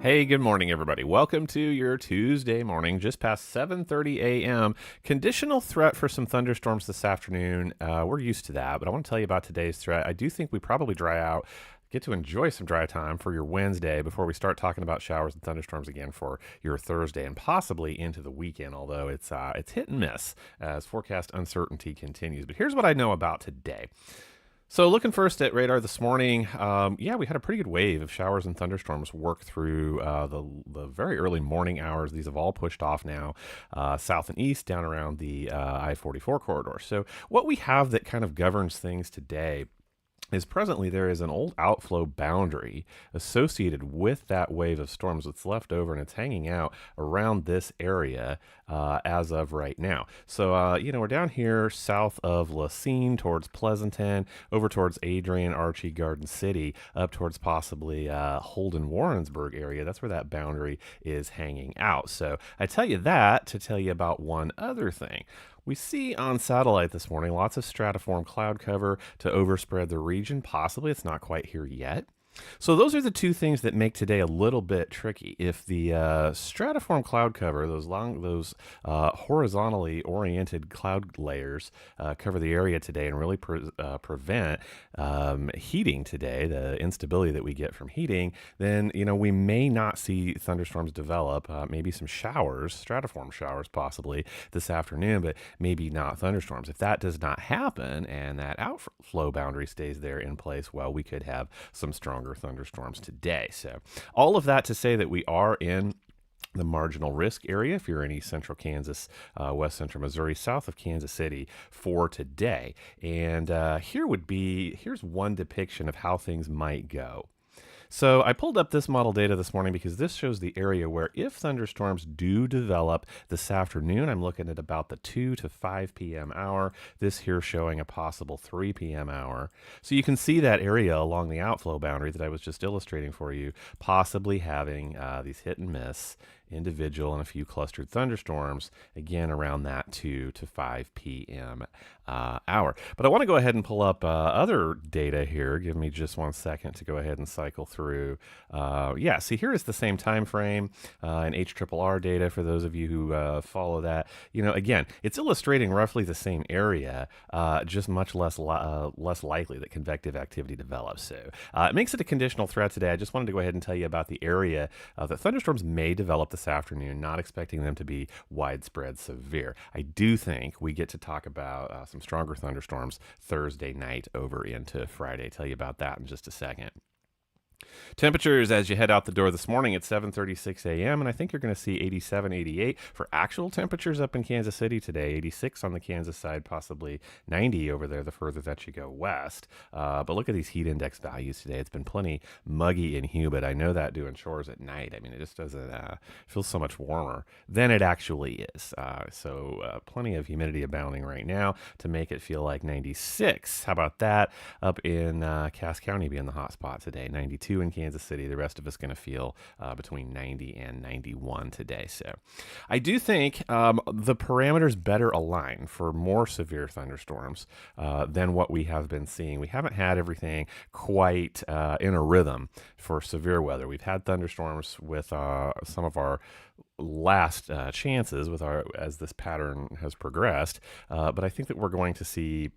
Hey, good morning, everybody. Welcome to your Tuesday morning, just past 7:30 a.m. Conditional threat for some thunderstorms this afternoon. We're used to that, but I want to tell you about today's threat. I do think we probably dry out, get to enjoy some dry time for your Wednesday before we start talking about showers and thunderstorms again for your Thursday and possibly into the weekend. Although it's hit and miss as forecast uncertainty continues. But here's what I know about today. So looking first at radar this morning, we had a pretty good wave of showers and thunderstorms work through the very early morning hours. These have all pushed off now, south and east down around the I-44 corridor. So what we have that kind of governs things today is presently there is an old outflow boundary associated with that wave of storms that's left over, and it's hanging out around this area as of right now. So, we're down here south of Lacine towards Pleasanton, over towards Adrian, Archie, Garden City, up towards possibly Holden, Warrensburg area. That's where that boundary is hanging out. So I tell you that to tell you about one other thing. We see on satellite this morning lots of stratiform cloud cover to overspread the region. Possibly it's not quite here yet. So those are the two things that make today a little bit tricky. If the stratiform cloud cover, those horizontally oriented cloud layers cover the area today and really prevent heating today, the instability that we get from heating, then we may not see thunderstorms develop. Maybe some showers, stratiform showers possibly this afternoon, but maybe not thunderstorms. If that does not happen and that outflow boundary stays there in place, well, we could have some stronger thunderstorms today. So all of that to say that we are in the marginal risk area if you're in East Central Kansas, West Central Missouri, south of Kansas City for today. And here's one depiction of how things might go. So I pulled up this model data this morning because this shows the area where if thunderstorms do develop this afternoon, I'm looking at about the 2 to 5 p.m. hour. This here showing a possible 3 p.m. hour. So you can see that area along the outflow boundary that I was just illustrating for you, possibly having these hit and miss individual and a few clustered thunderstorms, again around that 2 to 5 p.m. Hour. But I want to go ahead and pull up other data here. Give me just 1 second to go ahead and cycle through. See, here is the same time frame and HRRR data for those of you who follow that. Again, it's illustrating roughly the same area, just much less likely that convective activity develops. So it makes it a conditional threat today. I just wanted to go ahead and tell you about the area that thunderstorms may develop this afternoon, not expecting them to be widespread severe. I do think we get to talk about some stronger thunderstorms Thursday night over into Friday. Tell you about that in just a second. Temperatures as you head out the door this morning at 7:36 a.m. and I think you're going to see 87, 88 for actual temperatures up in Kansas City today. 86 on the Kansas side, possibly 90 over there the further that you go west. But look at these heat index values today. It's been plenty muggy and humid. I know that doing chores at night. I mean, it just doesn't feel so much warmer than it actually is. So plenty of humidity abounding right now to make it feel like 96. How about that? Up in Cass County being the hot spot today. 92 in Kansas City. The rest of us going to feel between 90 and 91 today. So I do think the parameters better align for more severe thunderstorms than what we have been seeing. We haven't had everything quite in a rhythm for severe weather. We've had thunderstorms with some of our last chances as this pattern has progressed. But I think that we're going to see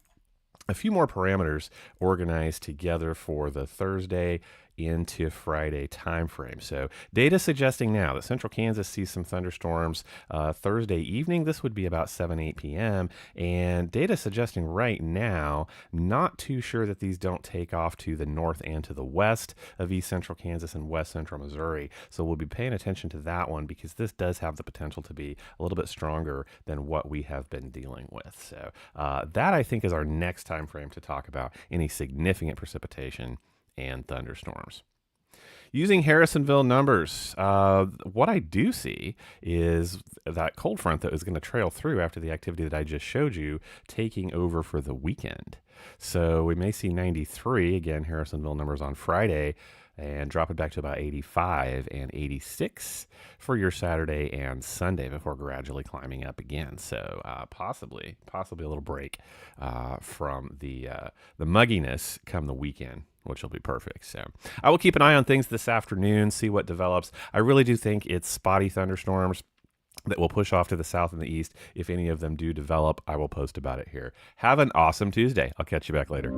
a few more parameters organized together for the Thursday into Friday timeframe. So data suggesting now that central Kansas sees some thunderstorms Thursday evening. This would be about 7, 8 p.m. And data suggesting right now, not too sure that these don't take off to the north and to the west of East Central Kansas and West Central Missouri. So we'll be paying attention to that one because this does have the potential to be a little bit stronger than what we have been dealing with. So that I think is our next time frame to talk about any significant precipitation and thunderstorms. Using Harrisonville numbers, what I do see is that cold front that is going to trail through after the activity that I just showed you taking over for the weekend. So we may see 93, again, Harrisonville numbers on Friday, and drop it back to about 85 and 86 for your Saturday and Sunday before gradually climbing up again. So possibly a little break from the mugginess come the weekend, which will be perfect. So I will keep an eye on things this afternoon, see what develops. I really do think it's spotty thunderstorms that will push off to the south and the east. If any of them do develop, I will post about it here. Have an awesome Tuesday. I'll catch you back later.